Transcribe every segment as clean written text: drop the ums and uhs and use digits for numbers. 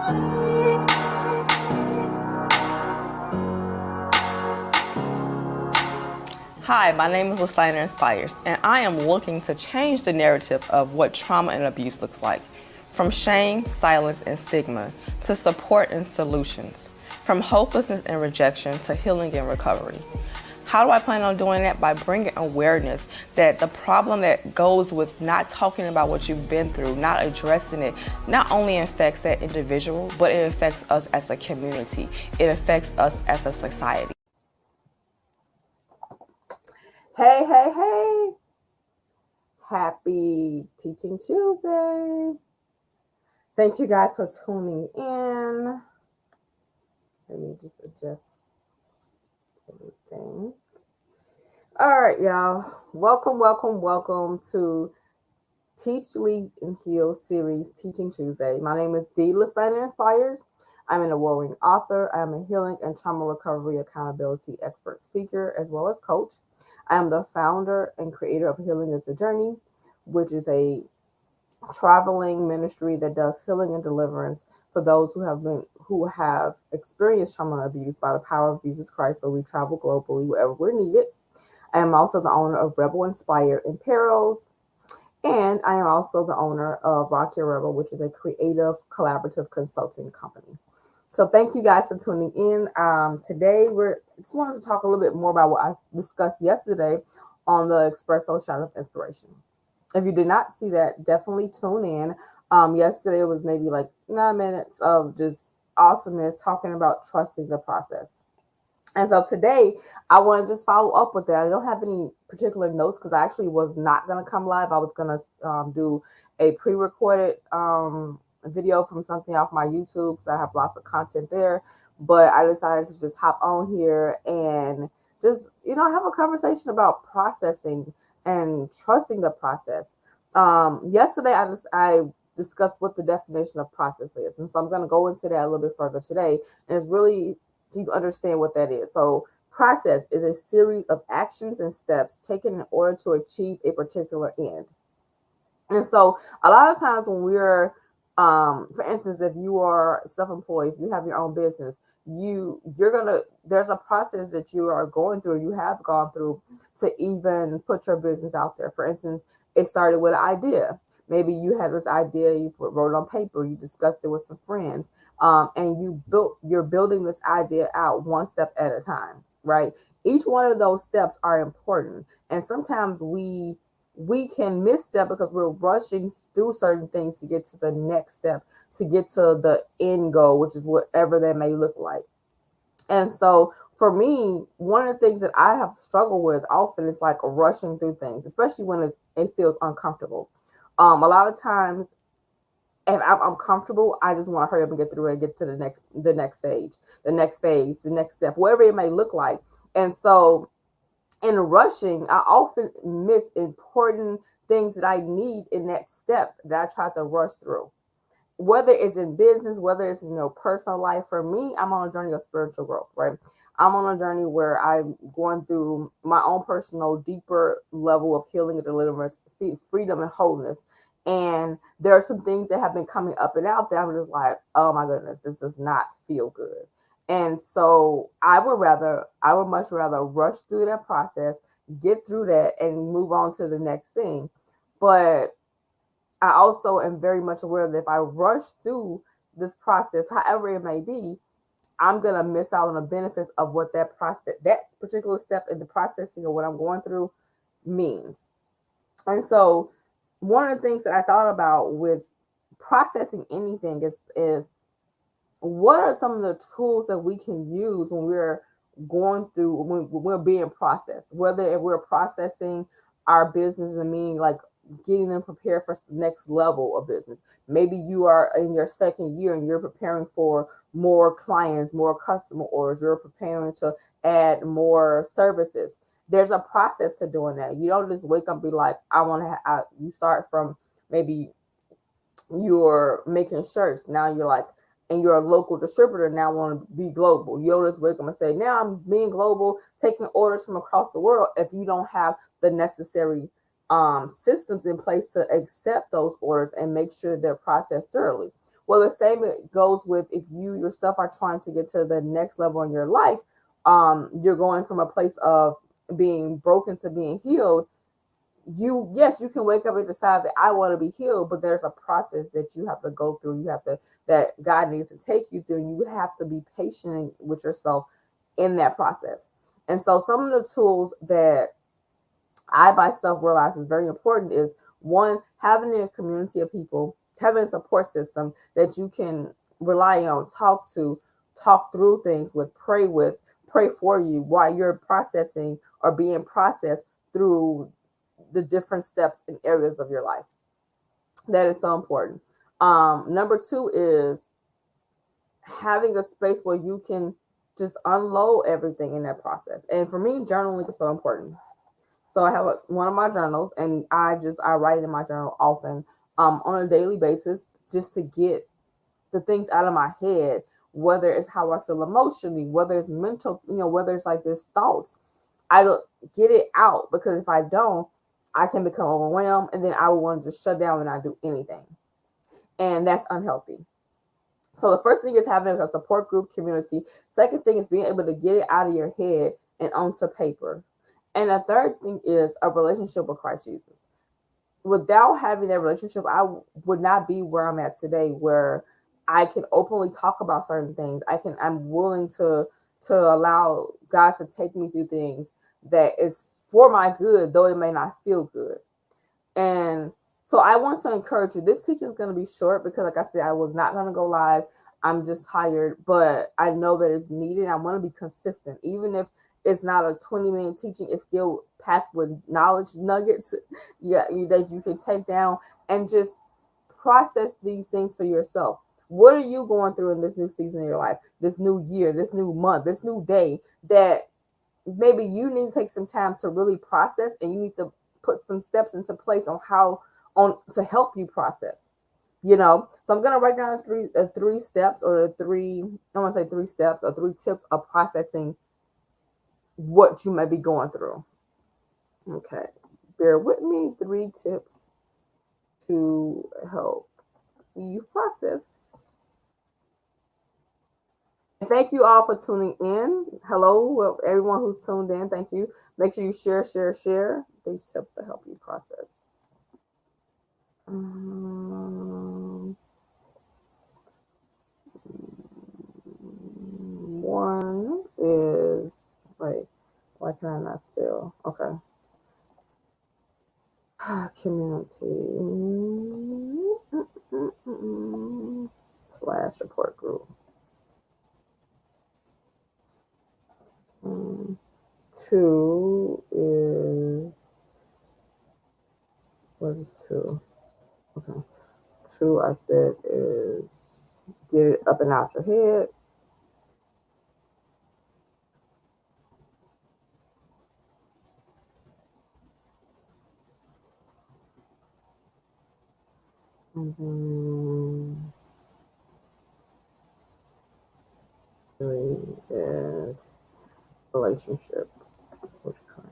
Hi, my name is Listiner Inspires, and I am looking to change the narrative of what trauma and abuse looks like, from shame, silence, and stigma to support and solutions, from hopelessness and rejection to healing and recovery. How do I plan on doing that? By bringing awareness that the problem that goes with not talking about what you've been through, not addressing it, not only affects that individual, but it affects us as a community. It affects us as a society. Hey. Happy Teaching Tuesday. Thank you guys for tuning in. Let me just adjust everything. All right, y'all. Welcome to Teach, Lead, and Heal series, Teaching Tuesday. My name is the Listiner Inspires. I'm an award-winning author. I am a healing and trauma recovery accountability expert speaker, as well as coach. I am the founder and creator of Healing is a Journey, which is a traveling ministry that does healing and deliverance for those who have experienced trauma and abuse by the power of Jesus Christ. So we travel globally wherever we're needed. I am also the owner of Rebel Inspired in Perils, and I am also the owner of Rock Your Rebel, which is a creative collaborative consulting company. So thank you guys for tuning in. Today, just wanted to talk a little bit more about what I discussed yesterday on the Espresso Shot of Inspiration. If you did not see that, definitely tune in. Yesterday was maybe like 9 minutes of just awesomeness talking about trusting the process. And so today, I want to just follow up with that. I don't have any particular notes because I actually was not going to come live. I was going to do a pre-recorded video from something off my YouTube because I have lots of content there. But I decided to just hop on here and just, have a conversation about processing and trusting the process. Yesterday, I discussed what the definition of process is. And so I'm going to go into that a little bit further today. And it's really to understand what that is. So process is a series of actions and steps taken in order to achieve a particular end. And so a lot of times when we're, for instance, if you are self-employed, if you have your own business, there's a process that you are going through, you have gone through to even put your business out there. For instance, it started with an idea. Maybe you had this idea, you wrote it on paper, you discussed it with some friends, and you're building this idea out one step at a time, right? Each one of those steps are important. And sometimes we can misstep because we're rushing through certain things to get to the next step, to get to the end goal, which is whatever that may look like. And so for me, one of the things that I have struggled with often is like rushing through things, especially when it feels uncomfortable. A lot of times, if I'm comfortable, I just want to hurry up and get through it and get to the next stage, the next phase, the next step, whatever it may look like. And so in rushing, I often miss important things that I need in that step that I try to rush through. Whether it's in business, whether it's in your personal life, for me, I'm on a journey of spiritual growth, right? I'm on a journey where I'm going through my own personal, deeper level of healing and deliverance, freedom and wholeness. And there are some things that have been coming up and out that I'm just like, oh my goodness, this does not feel good. And so I would much rather rush through that process, get through that, and move on to the next thing. But I also am very much aware that if I rush through this process, however it may be, I'm going to miss out on the benefits of what that particular step in the processing of what I'm going through means. And so one of the things that I thought about with processing anything is what are some of the tools that we can use when we're going through, when we're being processed, whether if we're processing our business and meaning like getting them prepared for the next level of business. Maybe you are in your second year and you're preparing for more clients, more customer orders. You're preparing to add more services. There's a process to doing that. You don't just wake up and be like, I want to you start from maybe you're making shirts. Now you're like, and you're a local distributor, now want to be global. You don't just wake up and say, now I'm being global, taking orders from across the world, if you don't have the necessary systems in place to accept those orders and make sure they're processed thoroughly. Well, the same goes with if you yourself are trying to get to the next level in your life. You're going from a place of being broken to being healed. Yes, you can wake up and decide that I want to be healed, but there's a process that you have to go through. You have to that God needs to take you through, and you have to be patient with yourself in that process. And so some of the tools that I myself realize is very important is one, having a community of people, having a support system that you can rely on, talk through things with, pray for you while you're processing or being processed through the different steps and areas of your life. That is so important. Number two is having a space where you can just unload everything in that process. And for me, journaling is so important. So I have one of my journals, and I write in my journal often, on a daily basis, just to get the things out of my head, whether it's how I feel emotionally, whether it's mental, whether it's like this thoughts. I don't get it out, because if I don't, I can become overwhelmed, and then I will want to just shut down and not do anything. And that's unhealthy. So the first thing is having a support group community. Second thing is being able to get it out of your head and onto paper. And the third thing is a relationship with Christ Jesus. Without having that relationship, I would not be where I'm at today, where I can openly talk about certain things. I'm willing to allow God to take me through things that is for my good, though it may not feel good. And so I want to encourage you. This teaching is going to be short because, like I said, I was not going to go live. I'm just tired, but I know that it's needed. I want to be consistent. Even if it's not a 20-minute teaching, it's still packed with knowledge nuggets that you can take down and just process these things for yourself. What are you going through in this new season of your life, this new year, this new month, this new day that maybe you need to take some time to really process, and you need to put some steps into place on how on to help you process. So I'm gonna write down three steps, or three, I want to say 3 steps or 3 tips of processing what you may be going through. Okay, bear with me. 3 tips to help you process. Thank you all for tuning in. Hello, everyone who's tuned in. Thank you. Make sure you share. These tips to help you process. One is, wait, why can I not spell? Okay. Community / support group. 2 is, what is 2? Okay. 2 I said is get it up and out your head. And then 3 is relationship with Christ.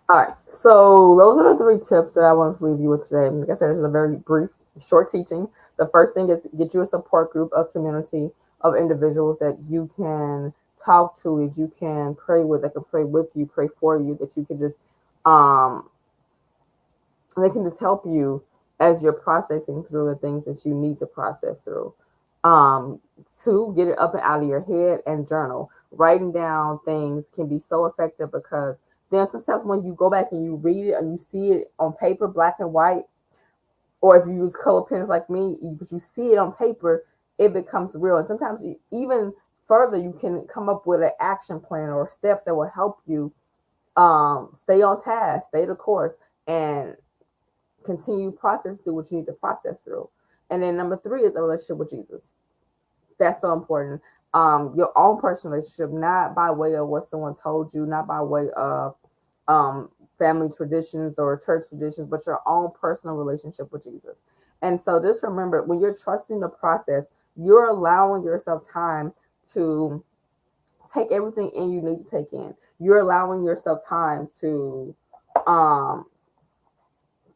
All right, so those are the 3 tips that I want to leave you with today. Like I said, this is a very brief, short teaching. The first thing is get you a support group, a community of individuals that you can talk to, that you can pray with, that can pray with you, pray for you, that you can just they can just help you as you're processing through the things that you need to process through. 2, get it up and out of your head and journal. Writing down things can be so effective, because then sometimes when you go back and you read it and you see it on paper, black and white, or if you use color pens like me, but you see it on paper, it becomes real. And sometimes even further, you can come up with an action plan or steps that will help you stay on task, stay the course, and continue process through what you need to process through. And then number 3 is a relationship with Jesus. That's so important. Your own personal relationship, not by way of what someone told you, not by way of family traditions or church traditions, but your own personal relationship with Jesus. And so just remember, when you're trusting the process, you're allowing yourself time to take everything in you need to take in. You're allowing yourself time to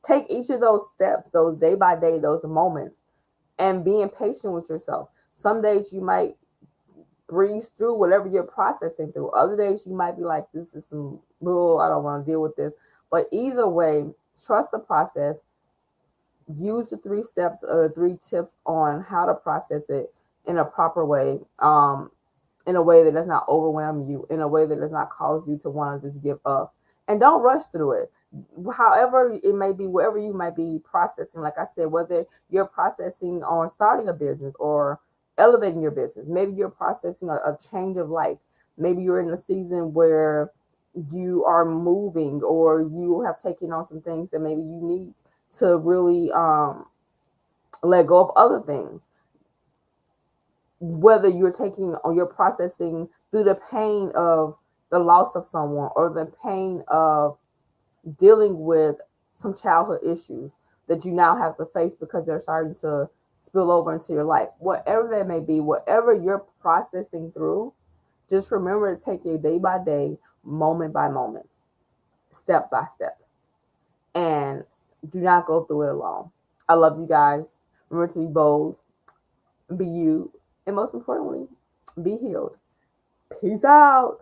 take each of those steps, those day by day, those moments, and being patient with yourself. Some days you might breeze through whatever you're processing through. Other days you might be like, this is some bull, I don't want to deal with this. But either way, trust the process. Use the 3 steps or 3 tips on how to process it in a proper way, in a way that does not overwhelm you, in a way that does not cause you to want to just give up. And don't rush through it. However it may be, wherever you might be processing, like I said, whether you're processing on starting a business or elevating your business, maybe you're processing a change of life. Maybe you're in a season where you are moving, or you have taken on some things that maybe you need to really let go of other things. Whether you're taking or you're processing through the pain of the loss of someone, or the pain of dealing with some childhood issues that you now have to face because they're starting to spill over into your life. Whatever that may be, whatever you're processing through, just remember to take it day by day, moment by moment, step by step, and do not go through it alone. I love you guys. Remember to be bold, be you, and most importantly, be healed. Peace out.